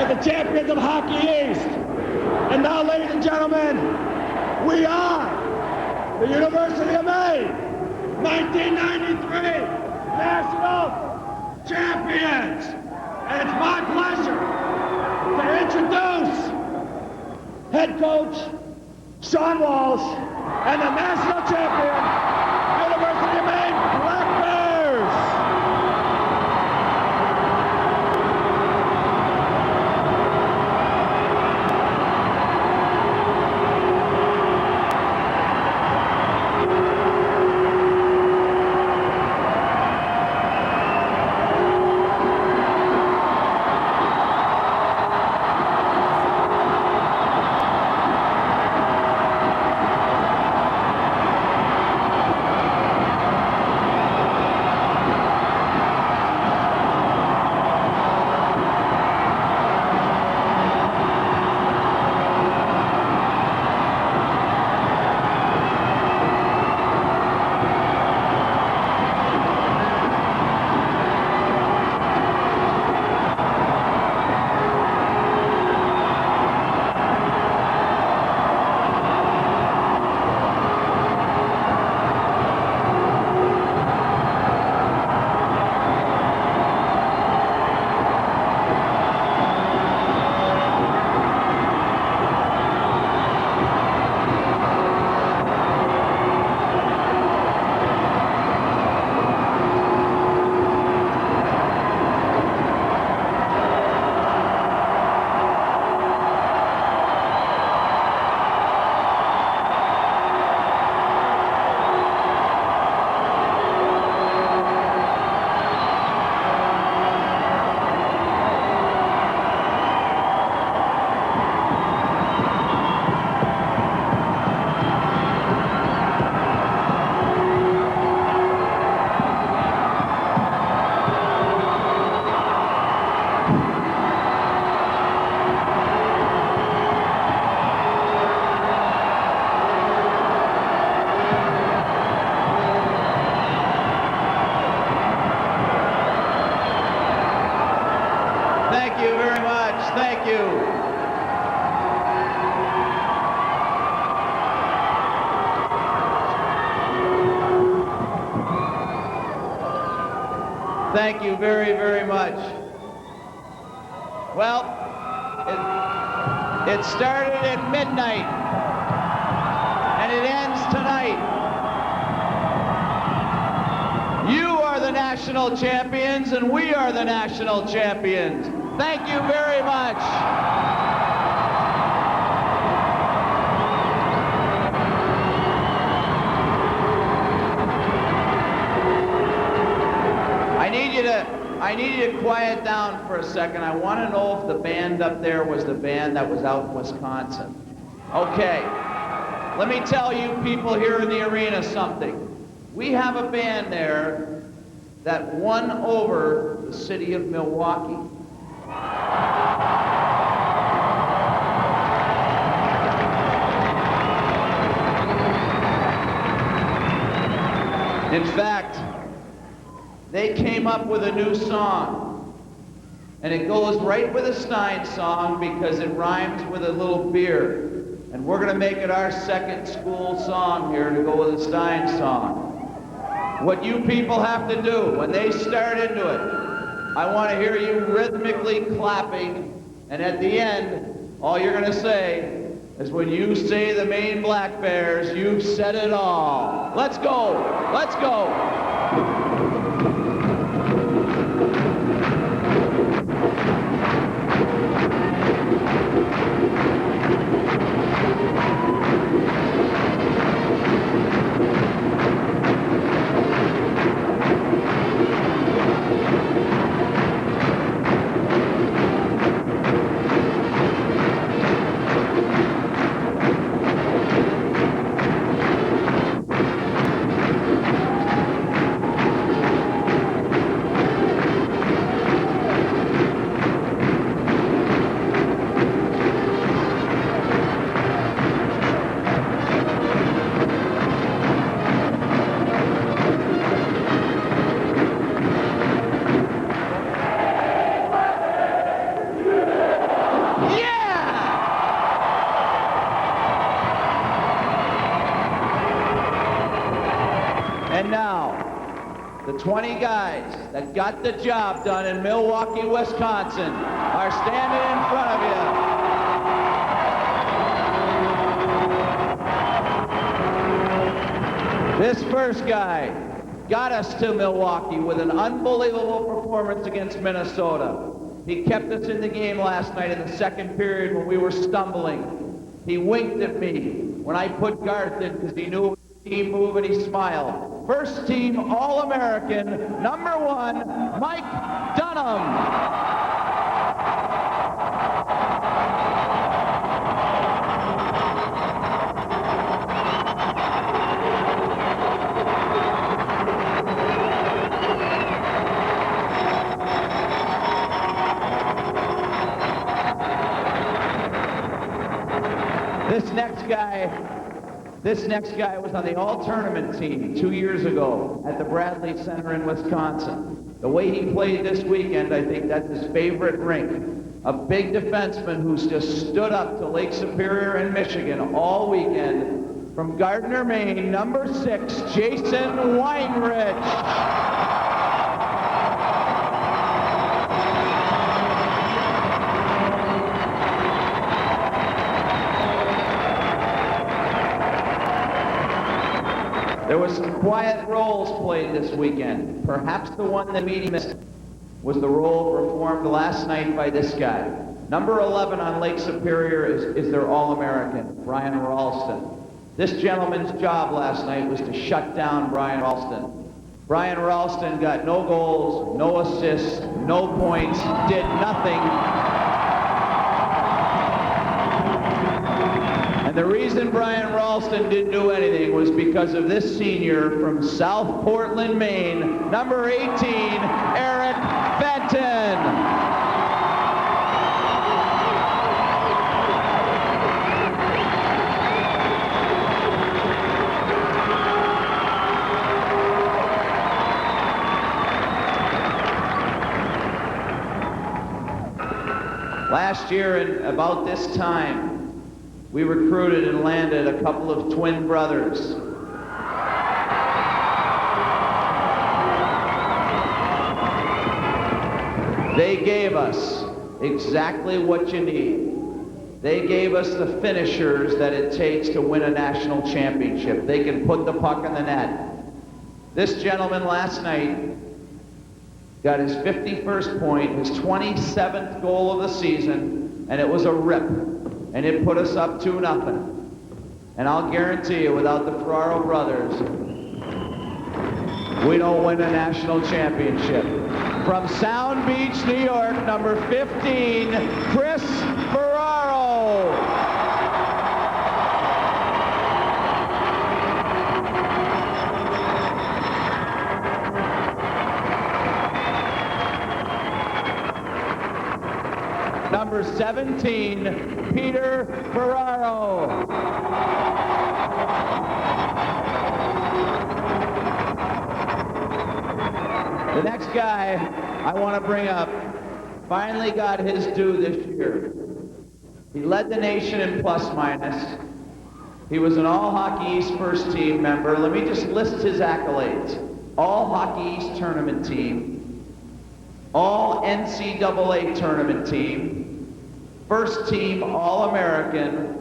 are the champions of Hockey East. And now, ladies and gentlemen, we are the University of Maine 1993 National Champions. And it's my pleasure to introduce head coach Sean Walsh and the national champion, University of Maine Black Bears. Thank you very much. Thank you. Thank you very, very much. Well, it started at midnight, and it ends tonight. You are the national champions, and we are the national champions. Thank you very much. I need you to quiet down for a second. I want to know if the band up there was the band that was out in Wisconsin. Okay. Let me tell you people here in the arena something. We have a band there that won over the city of Milwaukee. In fact, they came up with a new song, and it goes right with a Stein song because it rhymes with a little beer. And we're going to make it our second school song here to go with a Stein song. What you people have to do when they start into it, I want to hear you rhythmically clapping, and at the end, all you're going to say is when you say the Maine Black Bears, you've said it all. Let's go. Let's go. The 20 guys that got the job done in Milwaukee, Wisconsin are standing in front of you. This first guy got us to Milwaukee with an unbelievable performance against Minnesota. He kept us in the game last night in the second period when we were stumbling. He winked at me when I put Garth in because he knew it was a team move, and he smiled. First team All-American, number 1, Mike Dunham. This next guy was on the all-tournament team 2 years ago at the Bradley Center in Wisconsin. The way he played this weekend, I think that's his favorite rink. A big defenseman who's just stood up to Lake Superior and Michigan all weekend. From Gardner, Maine, number 6, Jason Weinrich. There was some quiet roles played this weekend. Perhaps the one that we missed was the role performed last night by this guy. Number 11 on Lake Superior is their All-American, Brian Ralston. This gentleman's job last night was to shut down Brian Ralston. Brian Ralston got no goals, no assists, no points, did nothing. The reason Brian Ralston didn't do anything was because of this senior from South Portland, Maine, number 18, Eric Benton. Last year, at about this time, we recruited and landed a couple of twin brothers. They gave us exactly what you need. They gave us the finishers that it takes to win a national championship. They can put the puck in the net. This gentleman last night got his 51st point, his 27th goal of the season, and it was a rip. And it put us up 2-0. And I'll guarantee you, without the Ferraro brothers, we don't win a national championship. From Sound Beach, New York, number 15, Chris Ferraro. Number 17, Peter Ferraro. The next guy I want to bring up finally got his due this year. He led the nation in plus-minus. He was an All-Hockey East first team member. Let me just list his accolades. All-Hockey East tournament team, All-NCAA tournament team, first team All-American,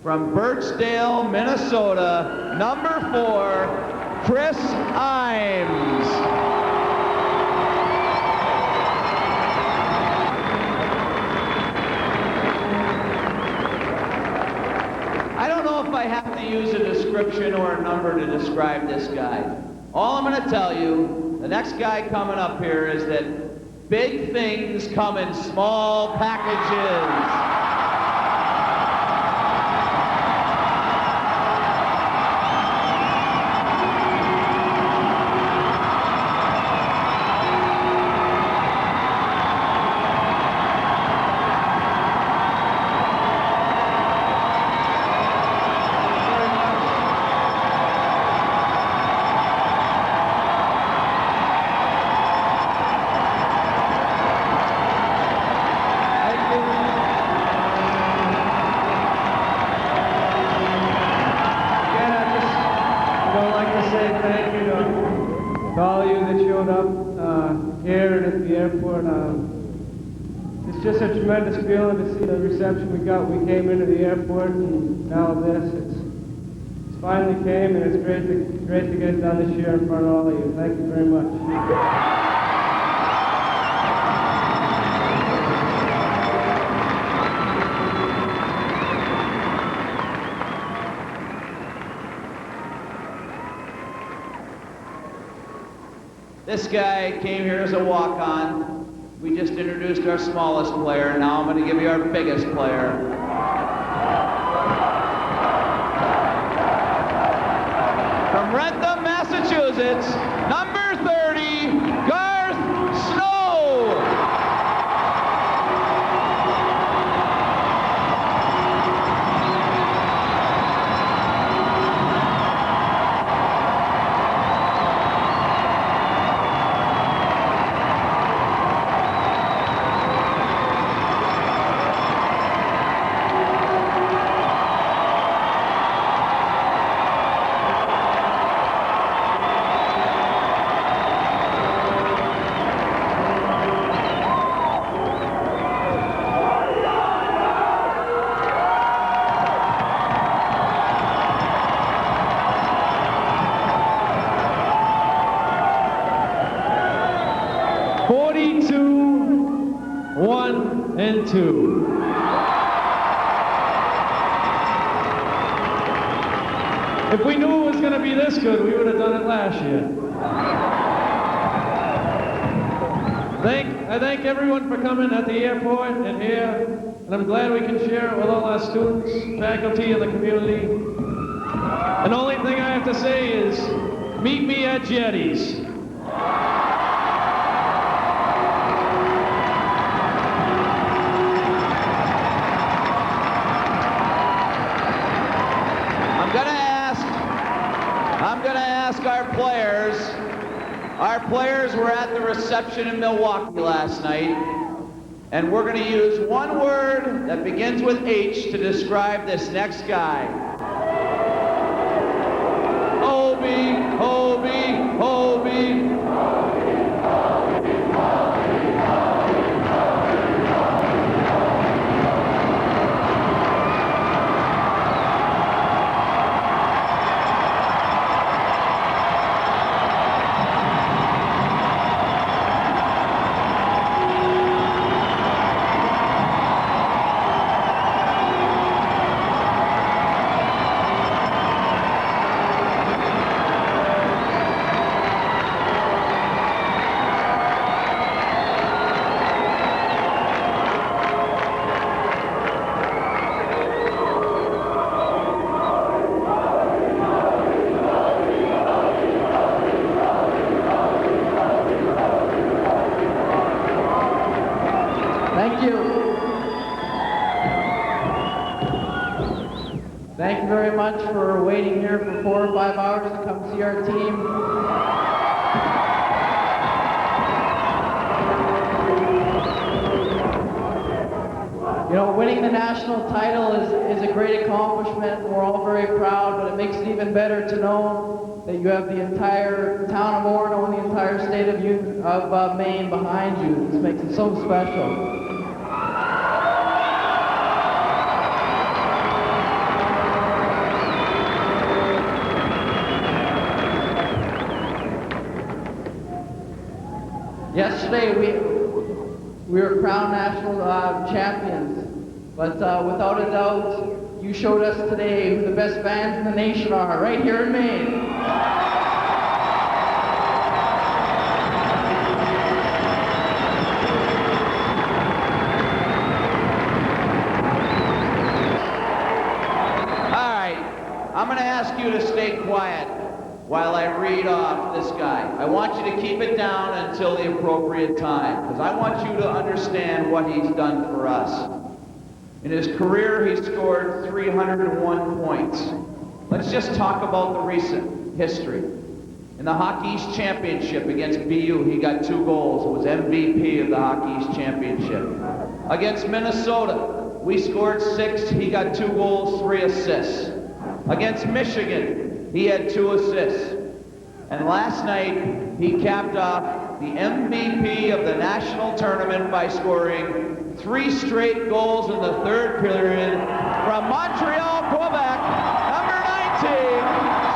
from Birchdale, Minnesota, number 4, Chris Imes. I don't know if I have to use a description or a number to describe this guy. All I'm going to tell you, the next guy coming up here, is that big things come in small packages. airport. It's just a tremendous feeling to see the reception we got. We came into the airport, and now this. It's finally came, and it's great to get it done this year in front of all of you. Thank you very much. This guy came here as a walk-on. We just introduced our smallest player. Now I'm going to give you our biggest player. From Rentham, Massachusetts, number 30, Garth Snow. If we knew it was going to be this good, we would have done it last year. I thank everyone for coming at the airport and here, and I'm glad we can share it with all our students, faculty, and the community. And the only thing I have to say is, meet me at Jetty's. Our players were at the reception in Milwaukee last night, and we're going to use one word that begins with H to describe this next guy. Hobie, Hobie, Hobie. Thank you very much for waiting here for 4 or 5 hours to come see our team. You know, winning the national title is a great accomplishment. We're all very proud, but it makes it even better to know that you have the entire town of Orono and the entire state of Maine behind you. This makes it so special. Yesterday, we were crowned national champions, but without a doubt, you showed us today who the best fans in the nation are, right here in Maine. All right, I'm going to ask you to stay quiet while I read off this guy. I want you to keep it down until the appropriate time, because I want you to understand what he's done for us. In his career, he scored 301 points. Let's just talk about the recent history. In the Hockey East Championship against BU, he got 2 goals. It was MVP of the Hockey East Championship. Against Minnesota, we scored 6. He got 2 goals, 3 assists. Against Michigan, he had 2 assists. And last night, he capped off the MVP of the national tournament by scoring 3 straight goals in the third period from Montreal, Quebec, number 19,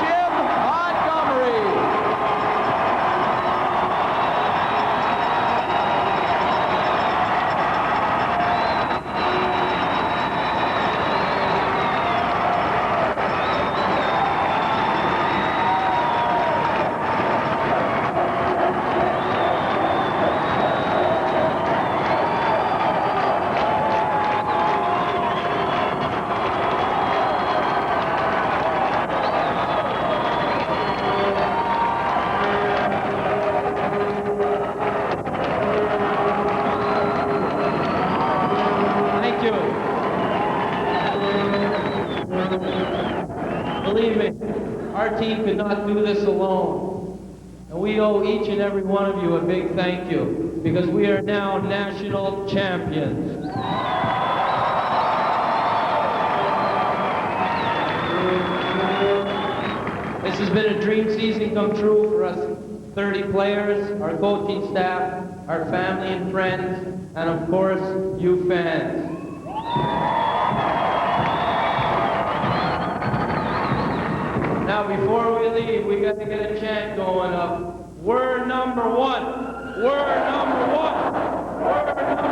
Jim Montgomery. Believe me, our team could not do this alone. And we owe each and every one of you a big thank you, because we are now national champions. This has been a dream season come true for us 30 players, our coaching staff, our family and friends, and of course, you fans. Now, before we leave, we got to get a chant going of, we're number one, we're number one, we're number one.